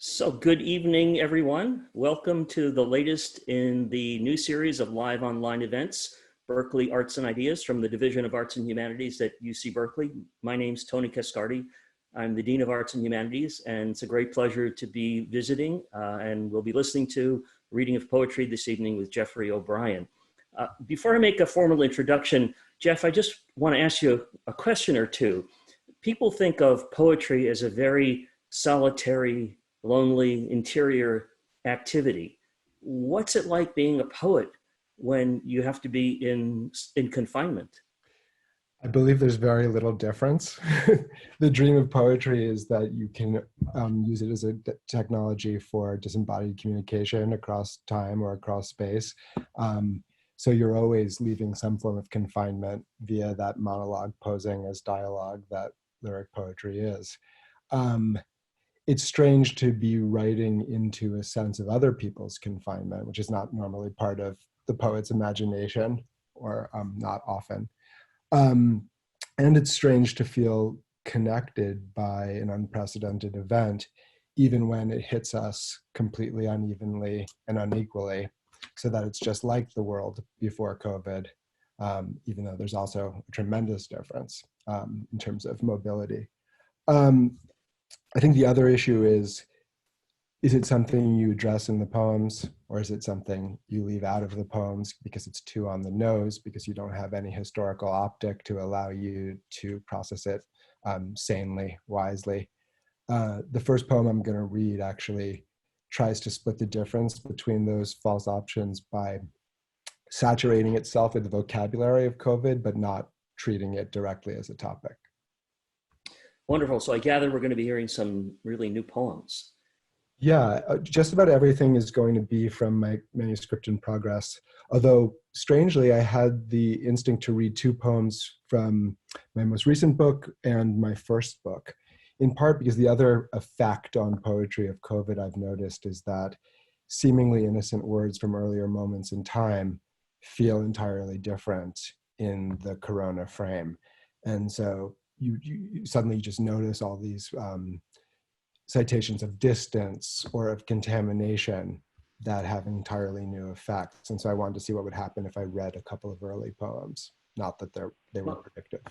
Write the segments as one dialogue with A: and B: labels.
A: So good evening, everyone. Welcome to the latest in the new series of live online events, Berkeley Arts and Ideas from the Division of Arts and Humanities at UC Berkeley. My name's Tony Cascardi. I'm the Dean of Arts and Humanities, and it's a great pleasure to be visiting, and we'll be listening to a reading of poetry this evening with Geoffrey O'Brien. Before I make a formal introduction, Jeff, I just want to ask you a question or two. People think of poetry as a very solitary, lonely, interior activity. What's it like being a poet when you have to be in confinement?
B: I believe there's very little difference. The dream of poetry is that you can use it as a technology for disembodied communication across time or across space. So you're always leaving some form of confinement via that monologue posing as dialogue that lyric poetry is. It's strange to be writing into a sense of other people's confinement, which is not normally part of the poet's imagination, or not often. And it's strange to feel connected by an unprecedented event, even when it hits us completely unevenly and unequally, so that it's just like the world before COVID, even though there's also a tremendous difference in terms of mobility. I think the other issue is it something you address in the poems, or is it something you leave out of the poems because it's too on the nose, because you don't have any historical optic to allow you to process it sanely, wisely? The first poem I'm going to read actually tries to split the difference between those false options by saturating itself with the vocabulary of COVID, but not treating it directly as a topic.
A: Wonderful. So I gather we're going to be hearing some really new poems.
B: Yeah, just about everything is going to be from my manuscript in progress. Although, strangely, I had the instinct to read two poems from my most recent book and my first book, in part because the other effect on poetry of COVID I've noticed is that seemingly innocent words from earlier moments in time feel entirely different in the corona frame. And so you suddenly just notice all these citations of distance or of contamination that have entirely new effects. And so I wanted to see what would happen if I read a couple of early poems, not that they were predictive.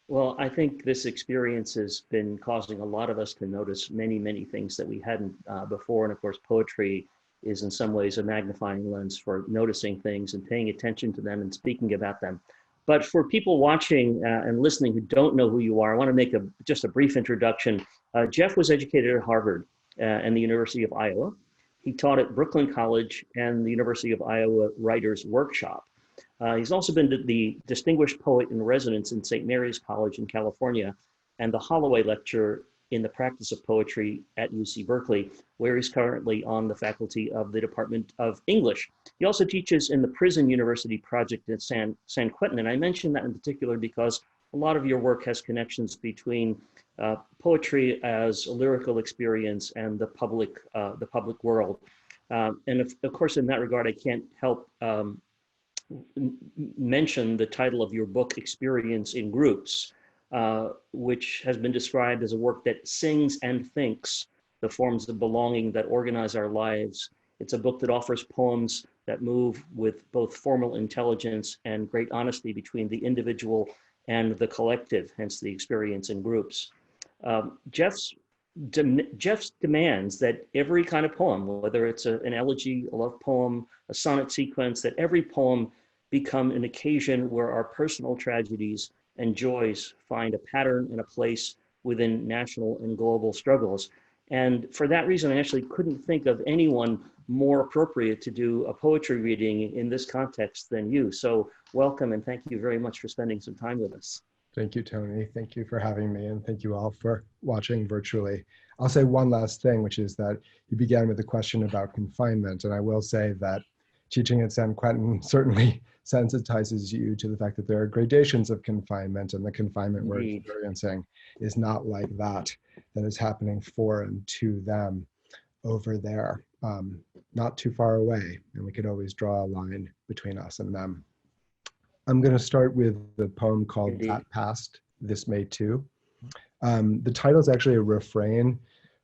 A: Well, I think this experience has been causing a lot of us to notice many, many things that we hadn't before. And of course, poetry is in some ways a magnifying lens for noticing things and paying attention to them and speaking about them. But for people watching and listening who don't know who you are, I want to make just a brief introduction. Jeff was educated at Harvard and the University of Iowa. He taught at Brooklyn College and the University of Iowa Writers Workshop. He's also been the Distinguished Poet in Residence in St. Mary's College in California and the Holloway Lecturer in the Practice of Poetry at UC Berkeley, where he's currently on the faculty of the Department of English. He also teaches in the Prison University Project at San Quentin. And I mention that in particular because a lot of your work has connections between poetry as a lyrical experience and the public world. And of course, in that regard, I can't help mention the title of your book, Experience in Groups, which has been described as a work that sings and thinks the forms of belonging that organize our lives. It's a book that offers poems that move with both formal intelligence and great honesty between the individual and the collective, hence the experience in groups. Jeff's demands that every kind of poem, whether it's an elegy, a love poem, a sonnet sequence, that every poem become an occasion where our personal tragedies and joys find a pattern and a place within national and global struggles. And for that reason, I actually couldn't think of anyone more appropriate to do a poetry reading in this context than you. So welcome, and thank you very much for spending some time with us.
B: Thank you, Tony. Thank you for having me, and thank you all for watching virtually. I'll say one last thing, which is that you began with a question about confinement, and I will say that teaching at San Quentin certainly sensitizes you to the fact that there are gradations of confinement, and the confinement we're experiencing is not like that is happening for and to them over there, not too far away, and we could always draw a line between us and them. I'm going to start with the poem called That Past, This May Too. The title is actually a refrain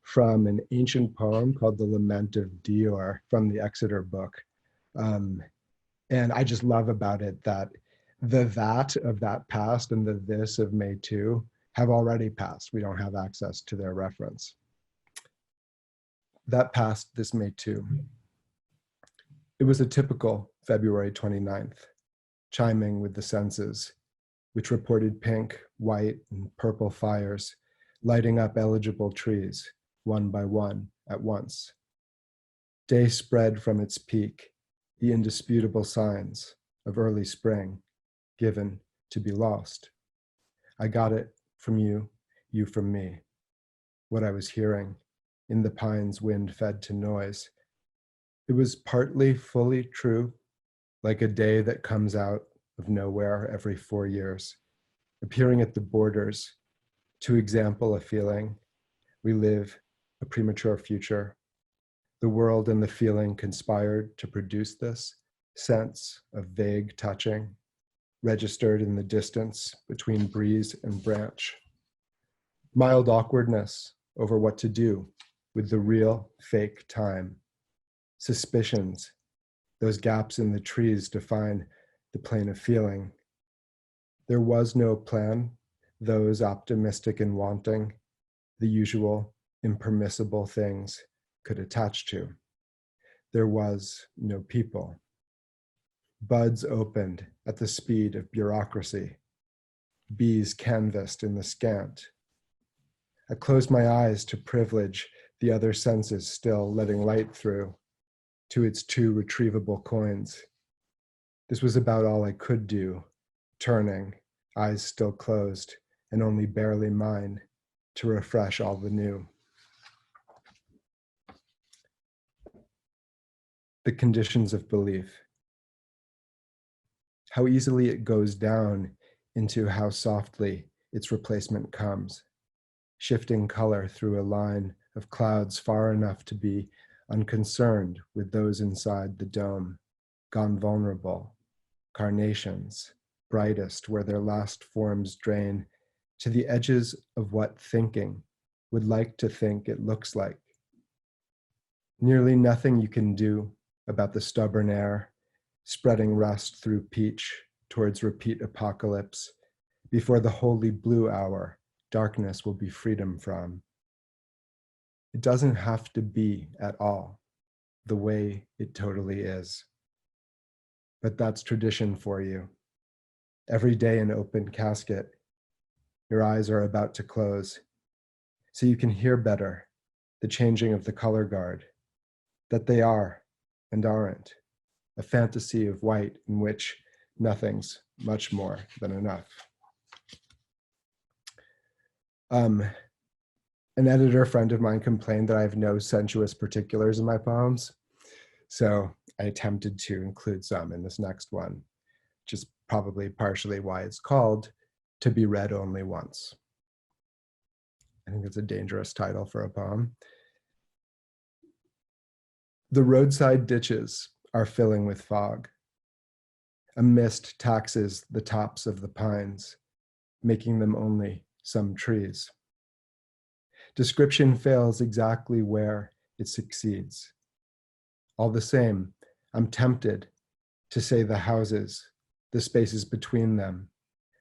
B: from an ancient poem called The Lament of Dior from the Exeter book. And I just love about it that the that of that past and the this of May 2 have already passed. We don't have access to their reference. That passed this May 2. It was a typical February 29th, chiming with the senses, which reported pink, white, and purple fires, lighting up eligible trees, one by one, at once. Day spread from its peak, the indisputable signs of early spring, given to be lost. I got it from you, you from me. What I was hearing, in the pines wind fed to noise. It was partly fully true, like a day that comes out of nowhere every 4 years, appearing at the borders to example a feeling. We live a premature future. The world and the feeling conspired to produce this sense of vague touching, registered in the distance between breeze and branch. Mild awkwardness over what to do with the real fake time. Suspicions, those gaps in the trees define the plane of feeling. There was no plan, those optimistic and wanting, the usual impermissible things could attach to. There was no people. Buds opened at the speed of bureaucracy. Bees canvassed in the scant. I closed my eyes to privilege the other senses still letting light through to its 2 retrievable coins. This was about all I could do, turning, eyes still closed and only barely mine, to refresh all the new. The conditions of belief. How easily it goes down into how softly its replacement comes, shifting color through a line of clouds far enough to be unconcerned with those inside the dome, gone vulnerable, carnations, brightest where their last forms drain to the edges of what thinking would like to think it looks like. Nearly nothing you can do about the stubborn air, spreading rust through peach towards repeat apocalypse, before the holy blue hour darkness will be freedom from. It doesn't have to be at all the way it totally is. But that's tradition for you. Every day an open casket, your eyes are about to close, so you can hear better the changing of the color guard, that they are and aren't, a fantasy of white in which nothing's much more than enough. An editor friend of mine complained that I have no sensuous particulars in my poems, so I attempted to include some in this next one, which is probably partially why it's called To Be Read Only Once. I think it's a dangerous title for a poem. The roadside ditches are filling with fog. A mist taxes the tops of the pines, making them only some trees. Description fails exactly where it succeeds. All the same, I'm tempted to say the houses, the spaces between them,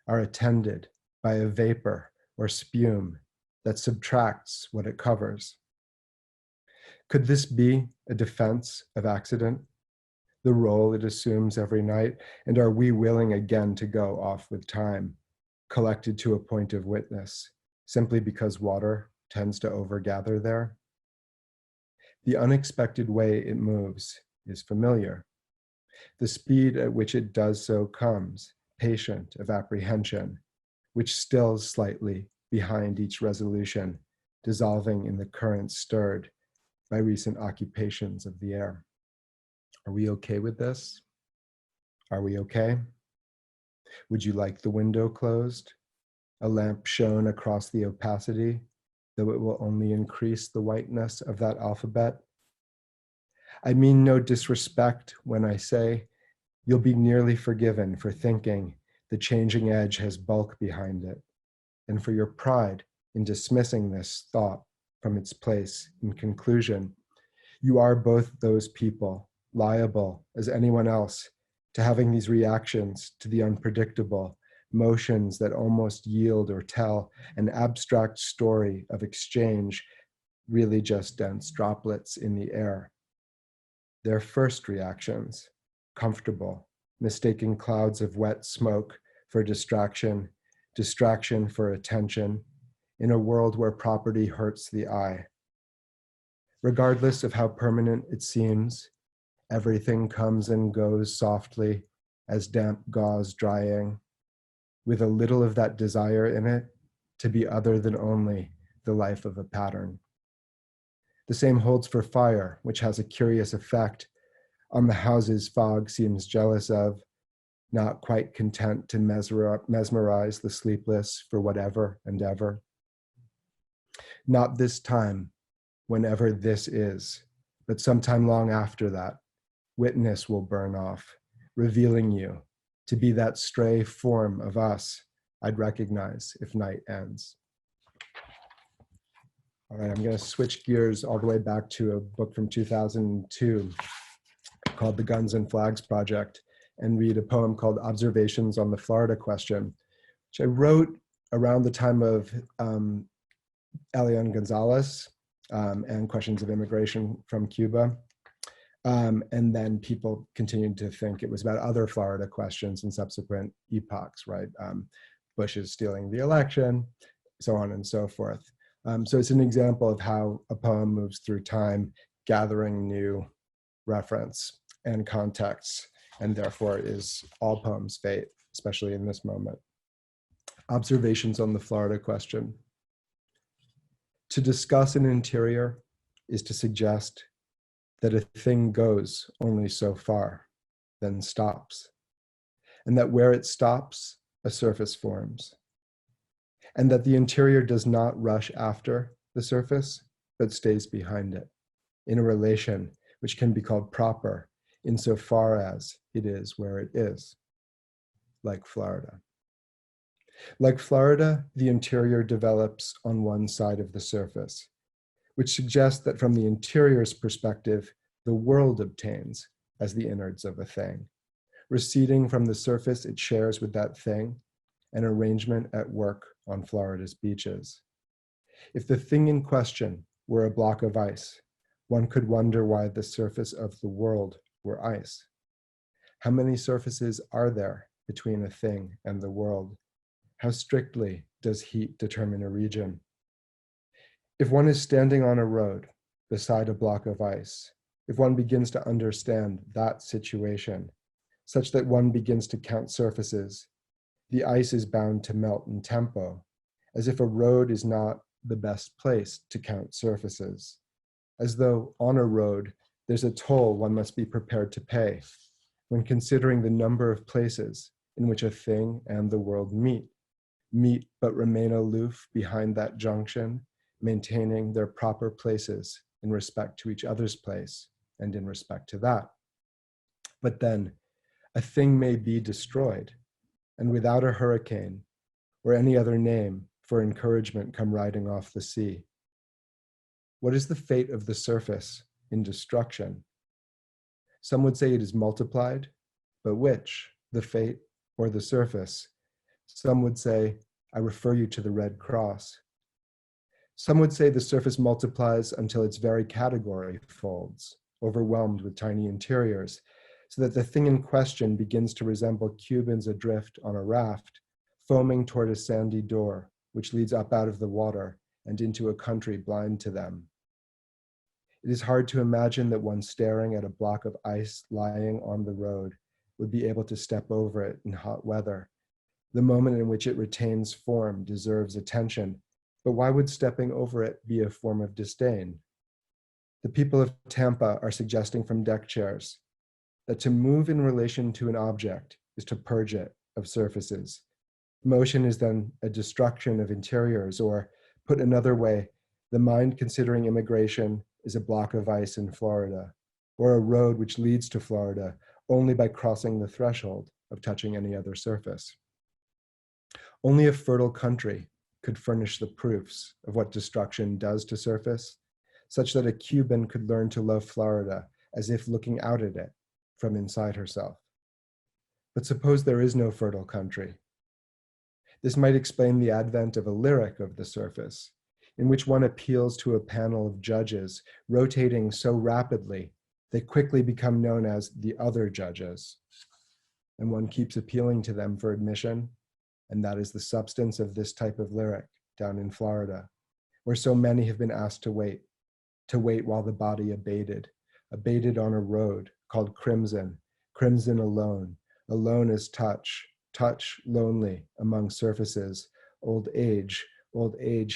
B: are attended by a vapor or spume that subtracts what it covers. Could this be a defense of accident, the role it assumes every night? And are we willing again to go off with time, collected to a point of witness, simply because water tends to overgather there? The unexpected way it moves is familiar. The speed at which it does so comes, patient of apprehension, which stills slightly behind each resolution, dissolving in the currents stirred by recent occupations of the air. Are we okay with this? Are we okay? Would you like the window closed? A lamp shone across the opacity, though it will only increase the whiteness of that alphabet. I mean no disrespect when I say you'll be nearly forgiven for thinking the changing edge has bulk behind it, and for your pride in dismissing this thought from its place in conclusion. You are both those people, liable as anyone else to having these reactions to the unpredictable, motions that almost yield or tell an abstract story of exchange, really just dense droplets in the air. Their first reactions, comfortable, mistaking clouds of wet smoke for distraction, distraction for attention, in a world where property hurts the eye. Regardless of how permanent it seems, everything comes and goes softly as damp gauze drying, with a little of that desire in it to be other than only the life of a pattern. The same holds for fire, which has a curious effect on the houses fog seems jealous of, not quite content to mesmerize the sleepless for whatever and ever. Not this time, whenever this is, but sometime long after that, witness will burn off, revealing you to be that stray form of us I'd recognize if night ends. All right, I'm going to switch gears all the way back to a book from 2002 called The Guns and Flags Project and read a poem called Observations on the Florida Question, which I wrote around the time of Elian Gonzalez and questions of immigration from Cuba. And then people continued to think it was about other Florida questions in subsequent epochs, right? Bush is stealing the election, so on and so forth. So it's an example of how a poem moves through time, gathering new reference and context, and therefore is all poems' fate, especially in this moment. Observations on the Florida Question. To discuss an interior is to suggest that a thing goes only so far, then stops, and that where it stops, a surface forms, and that the interior does not rush after the surface, but stays behind it, in a relation which can be called proper, insofar as it is where it is, like Florida. Like Florida, the interior develops on one side of the surface, which suggests that from the interior's perspective, the world obtains as the innards of a thing, receding from the surface it shares with that thing, an arrangement at work on Florida's beaches. If the thing in question were a block of ice, one could wonder why the surface of the world were ice. How many surfaces are there between a thing and the world? How strictly does heat determine a region? If one is standing on a road beside a block of ice, if one begins to understand that situation, such that one begins to count surfaces, the ice is bound to melt in tempo, as if a road is not the best place to count surfaces, as though on a road there's a toll one must be prepared to pay when considering the number of places in which a thing and the world meet but remain aloof behind that junction, maintaining their proper places in respect to each other's place and in respect to that. But then a thing may be destroyed, and without a hurricane or any other name for encouragement come riding off the sea. What is the fate of the surface in destruction? Some would say it is multiplied, but which, the fate or the surface? Some would say, I refer you to the Red Cross. Some would say the surface multiplies until its very category folds, overwhelmed with tiny interiors, so that the thing in question begins to resemble Cubans adrift on a raft, foaming toward a sandy door, which leads up out of the water and into a country blind to them. It is hard to imagine that one staring at a block of ice lying on the road would be able to step over it in hot weather. The moment in which it retains form deserves attention, but why would stepping over it be a form of disdain? The people of Tampa are suggesting from deck chairs that to move in relation to an object is to purge it of surfaces. Motion is then a destruction of interiors, or put another way, the mind considering immigration is a block of ice in Florida, or a road which leads to Florida only by crossing the threshold of touching any other surface. Only a fertile country could furnish the proofs of what destruction does to surface, such that a Cuban could learn to love Florida as if looking out at it from inside herself. But suppose there is no fertile country. This might explain the advent of a lyric of the surface, in which one appeals to a panel of judges rotating so rapidly they quickly become known as the other judges. And one keeps appealing to them for admission, and that is the substance of this type of lyric down in Florida, where so many have been asked to wait while the body abated on a road called crimson, crimson alone, alone as touch, touch lonely among surfaces, old age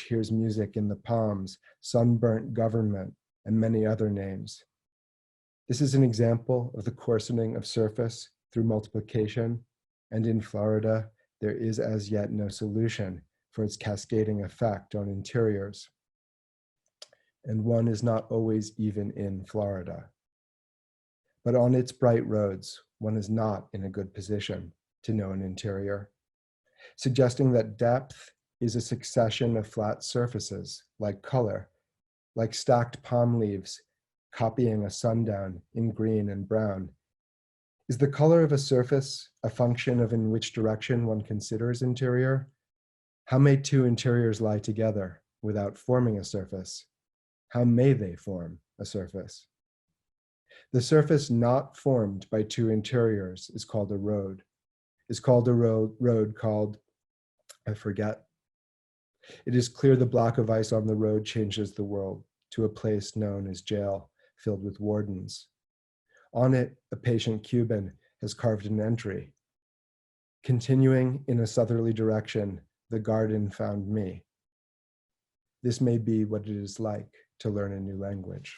B: hears music in the palms, sunburnt government, and many other names. This is an example of the coarsening of surface through multiplication, and in Florida, there is as yet no solution for its cascading effect on interiors. And one is not always even in Florida. But on its bright roads, one is not in a good position to know an interior, suggesting that depth is a succession of flat surfaces, like color, like stacked palm leaves copying a sundown in green and brown. Is the color of a surface a function of in which direction one considers interior? How may two interiors lie together without forming a surface? How may they form a surface? The surface not formed by two interiors is called a road. Road called, I forget. It is clear the block of ice on the road changes the world to a place known as jail, filled with wardens. On it, a patient Cuban has carved an entry. Continuing in a southerly direction, the garden found me. This may be what it is like to learn a new language.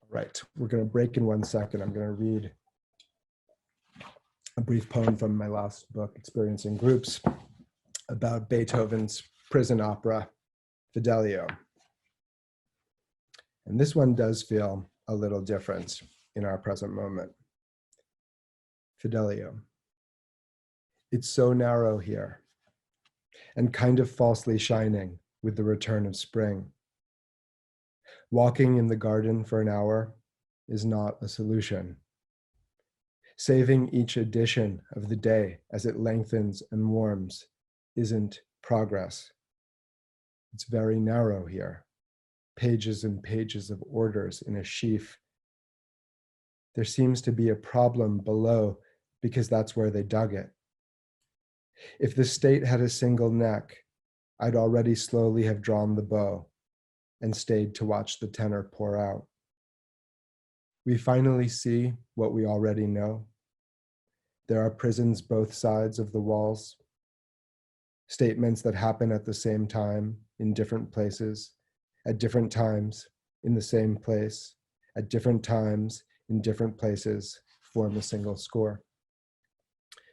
B: Right, we're going to break in 1 second. I'm going to read a brief poem from my last book, Experiencing Groups, about Beethoven's prison opera, Fidelio. And this one does feel a little different in our present moment. Fidelio. It's so narrow here, and kind of falsely shining with the return of spring. Walking in the garden for an hour is not a solution. Saving each edition of the day as it lengthens and warms isn't progress. It's very narrow here. Pages and pages of orders in a sheaf. There seems to be a problem below because that's where they dug it. If the state had a single neck, I'd already slowly have drawn the bow and stayed to watch the tenor pour out. We finally see what we already know. There are prisons both sides of the walls, statements that happen at the same time in different places, at different times in the same place, at different times in different places form a single score.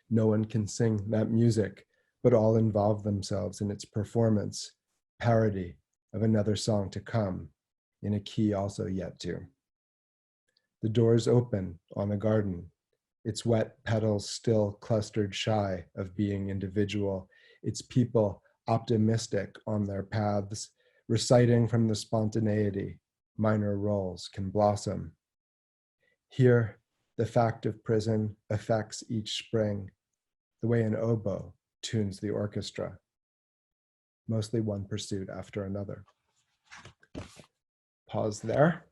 B: No one can sing that music, but all involve themselves in its performance, parody of another song to come, in a key also yet to. The doors open on a garden, its wet petals still clustered shy of being individual, its people optimistic on their paths, reciting from the spontaneity minor roles can blossom. Here, the fact of prison affects each spring, the way an oboe tunes the orchestra, mostly one pursuit after another. Pause there.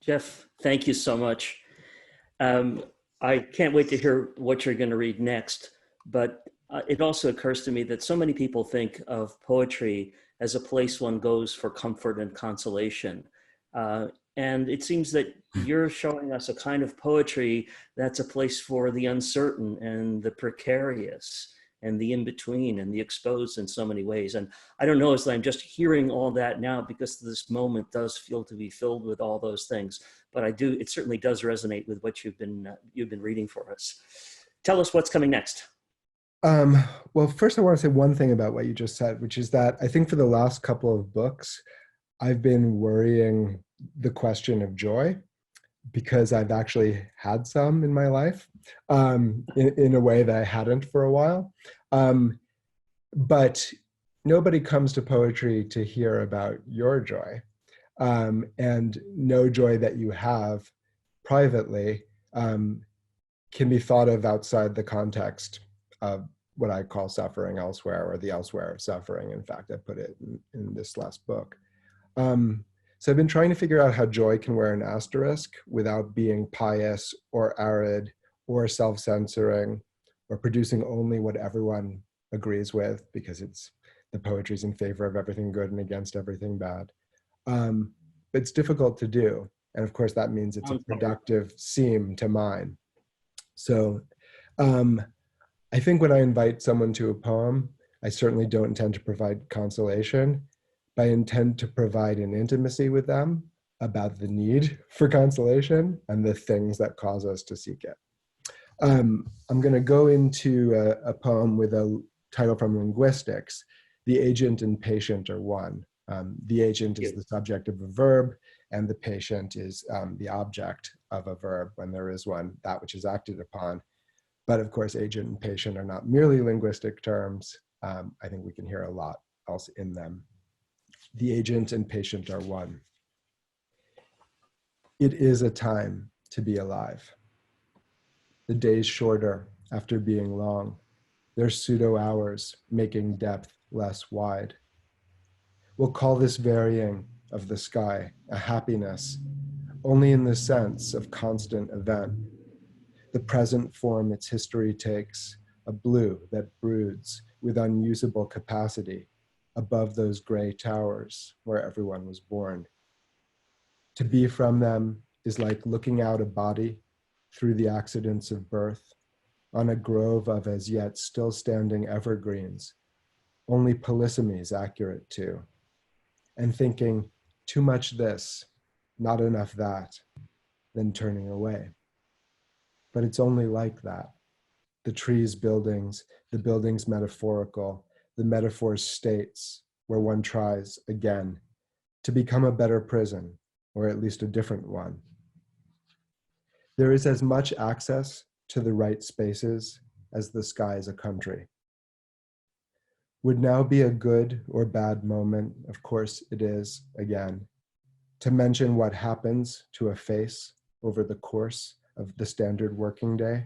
A: Jeff, thank you so much. I can't wait to hear what you're going to read next, but it also occurs to me that so many people think of poetry as a place one goes for comfort and consolation. And it seems that you're showing us a kind of poetry that's a place for the uncertain and the precarious and the in-between and the exposed in so many ways. And I don't know, as I'm just hearing all that now, because this moment does feel to be filled with all those things, but it certainly does resonate with what you've been reading for us. Tell us what's coming next.
B: Well, first I want to say one thing about what you just said, which is that I think for the last couple of books, I've been worrying the question of joy. because I've actually had some in my life, in a way that I hadn't for a while. But nobody comes to poetry to hear about your joy. And no joy that you have privately can be thought of outside the context of what I call suffering elsewhere, or the elsewhere of suffering. In fact, I put it in this last book. So I've been trying to figure out how joy can wear an asterisk without being pious or arid or self-censoring or producing only what everyone agrees with, because the poetry's in favor of everything good and against everything bad. But it's difficult to do. And of course, that means it's a productive seam to mine. So I think when I invite someone to a poem, I certainly don't intend to provide consolation, but I intend to provide an intimacy with them about the need for consolation and the things that cause us to seek it. I'm going to go into a poem with a title from linguistics. The agent and patient are one. The agent is the subject of a verb, and the patient is the object of a verb when there is one, that which is acted upon. But of course, agent and patient are not merely linguistic terms. I think we can hear a lot else in them. The agent and patient are one. It is a time to be alive. The days shorter after being long, their pseudo hours making depth less wide. We'll call this varying of the sky a happiness, only in the sense of constant event. The present form its history takes, a blue that broods with unusable capacity above those gray towers where everyone was born. To be from them is like looking out a body through the accidents of birth on a grove of as yet still standing evergreens, only polysemies accurate to, and thinking too much this, not enough that, then turning away. But it's only like that. The trees, buildings, the buildings metaphorical, the metaphors states where one tries again to become a better prison, or at least a different one. There is as much access to the right spaces as the sky is a country. Would now be a good or bad moment, of course it is, again, to mention what happens to a face over the course of the standard working day?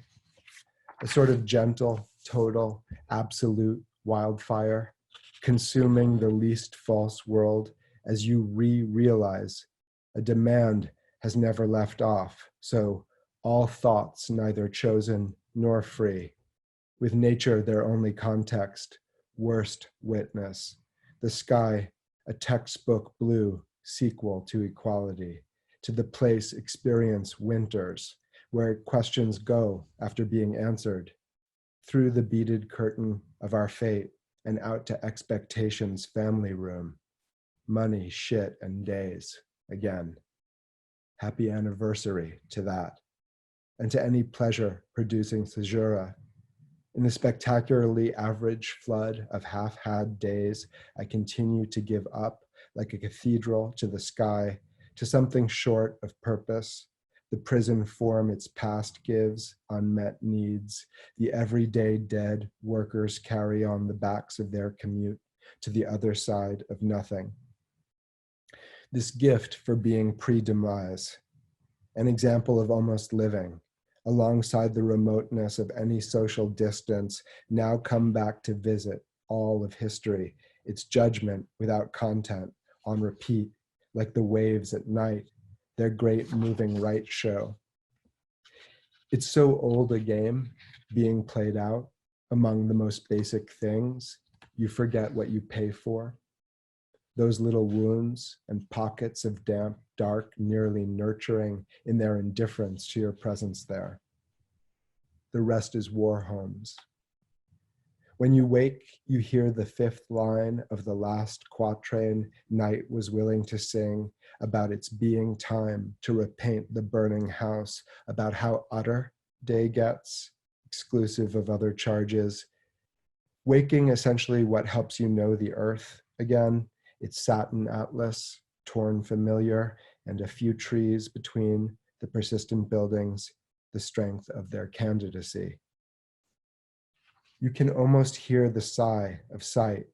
B: A sort of gentle, total, absolute wildfire, consuming the least false world as you realize a demand has never left off, so all thoughts neither chosen nor free, with nature their only context, worst witness, the sky a textbook blue sequel to equality, to the place experience winters, where questions go after being answered, through the beaded curtain of our fate and out to expectation's family room, money, shit, and days, again. Happy anniversary to that, and to any pleasure-producing caesura. In the spectacularly average flood of half-had days, I continue to give up like a cathedral to the sky, to something short of purpose, the prison form its past gives, unmet needs, the everyday dead workers carry on the backs of their commute to the other side of nothing. This gift for being pre-demise, an example of almost living, alongside the remoteness of any social distance, now come back to visit all of history, its judgment without content, on repeat, like the waves at night, their great moving right show. It's so old a game being played out among the most basic things, you forget what you pay for. Those little wounds and pockets of damp, dark, nearly nurturing in their indifference to your presence there. The rest is war homes. When you wake, you hear the fifth line of the last quatrain night was willing to sing about its being time to repaint the burning house, about how utter day gets, exclusive of other charges. Waking essentially what helps you know the earth again, its satin atlas, torn familiar, and a few trees between, the persistent buildings, the strength of their candidacy. You can almost hear the sigh of sight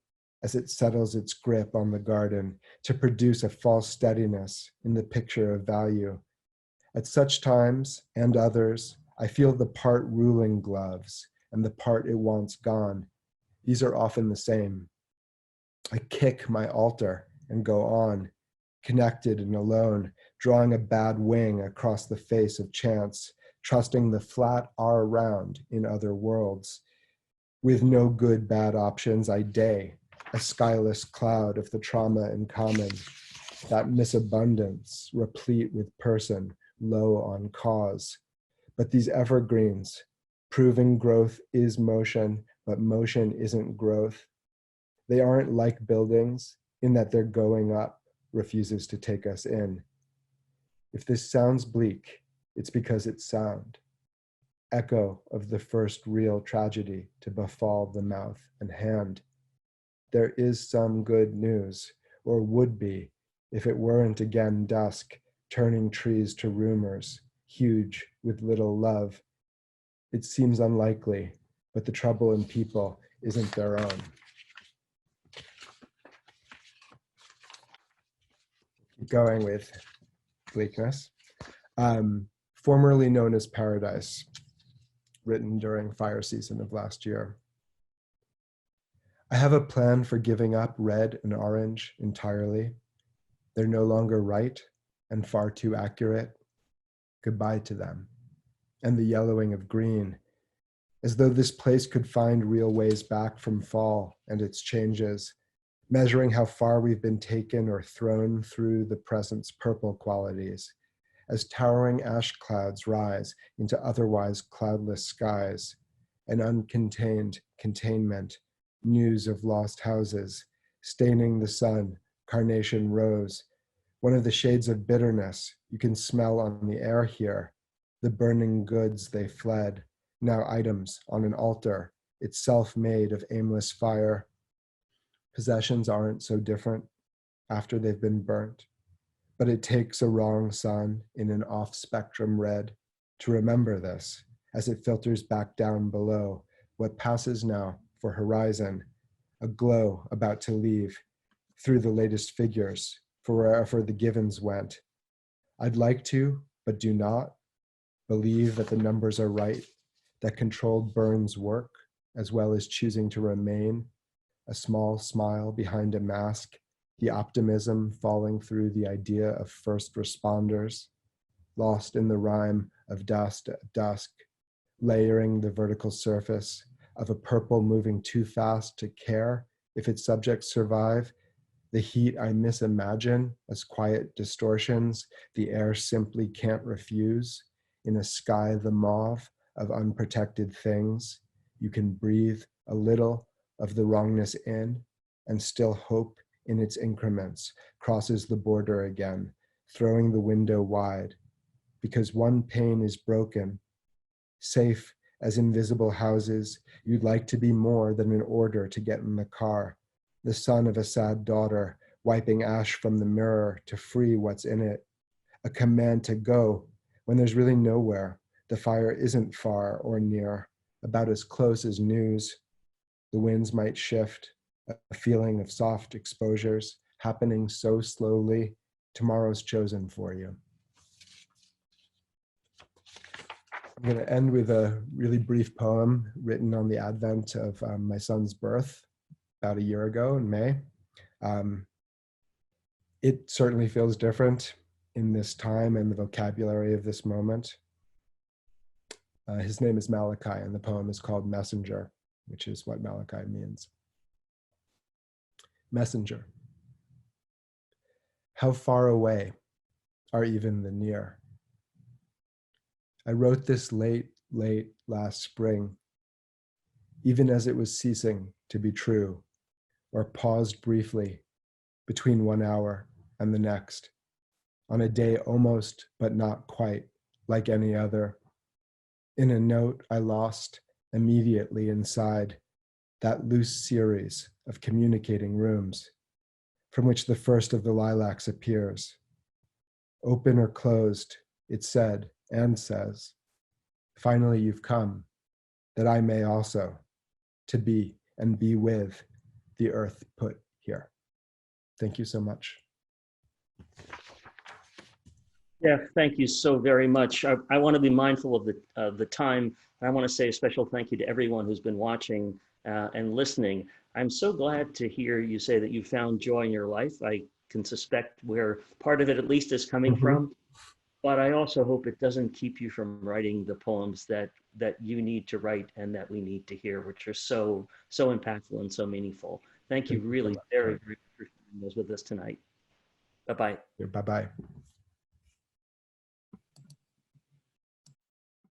B: as it settles its grip on the garden to produce a false steadiness in the picture of value. At such times and others, I feel the part ruling gloves and the part it wants gone. These are often the same. I kick my altar and go on, connected and alone, drawing a bad wing across the face of chance, trusting the flat R round in other worlds. With no good bad options, I day, a skyless cloud of the trauma in common, that misabundance replete with person, low on cause. But these evergreens, proving growth is motion, but motion isn't growth. They aren't like buildings in that their going up refuses to take us in. If this sounds bleak, it's because it's sound. Echo of the first real tragedy to befall the mouth and hand. There is some good news, or would be, if it weren't again dusk, turning trees to rumors, huge with little love. It seems unlikely, but the trouble in people isn't their own. Keep going with bleakness. Formerly known as Paradise, written during fire season of last year. I have a plan for giving up red and orange entirely. They're no longer right and far too accurate. Goodbye to them. And the yellowing of green, as though this place could find real ways back from fall and its changes, measuring how far we've been taken or thrown through the present's purple qualities, as towering ash clouds rise into otherwise cloudless skies, an uncontained containment, news of lost houses, staining the sun, carnation rose, one of the shades of bitterness you can smell on the air here, the burning goods they fled, now items on an altar, itself made of aimless fire. Possessions aren't so different after they've been burnt, but it takes a wrong sun in an off-spectrum red to remember this as it filters back down below what passes now for horizon, a glow about to leave through the latest figures for wherever the givens went. I'd like to, but do not, believe that the numbers are right, that controlled burns work, as well as choosing to remain, a small smile behind a mask, the optimism falling through the idea of first responders, lost in the rhyme of dust at dusk, layering the vertical surface of a purple moving too fast to care if its subjects survive, the heat I misimagine as quiet distortions the air simply can't refuse, in a sky the mauve of unprotected things, you can breathe a little of the wrongness in and still hope in its increments crosses the border again, throwing the window wide, because one pane is broken. Safe as invisible houses, you'd like to be more than an order to get in the car, the son of a sad daughter, wiping ash from the mirror to free what's in it, a command to go when there's really nowhere. The fire isn't far or near, about as close as news. The winds might shift, a feeling of soft exposures happening so slowly, tomorrow's chosen for you. I'm going to end with a really brief poem written on the advent of my son's birth about a year ago in May. It certainly feels different in this time and the vocabulary of this moment. His name is Malachi, and the poem is called Messenger, which is what Malachi means. Messenger. How far away are even the near? I wrote this late last spring, even as it was ceasing to be true, or paused briefly between 1 hour and the next, on a day almost but not quite like any other. In a note I lost immediately inside that loose series of communicating rooms, from which the first of the lilacs appears. Open or closed, it said and says, finally you've come, that I may also, to be and be with the earth put here. Thank you so much.
A: Yeah, thank you so very much. I want to be mindful of the time. I want to say a special thank you to everyone who's been watching and listening. I'm so glad to hear you say that you found joy in your life. I can suspect where part of it at least is coming from, but I also hope it doesn't keep you from writing the poems that you need to write and that we need to hear, which are so impactful and so meaningful. Thank you
B: Thank you so
A: really
B: much.
A: very, very much for sharing those with us tonight. Bye-bye.
B: Bye-bye.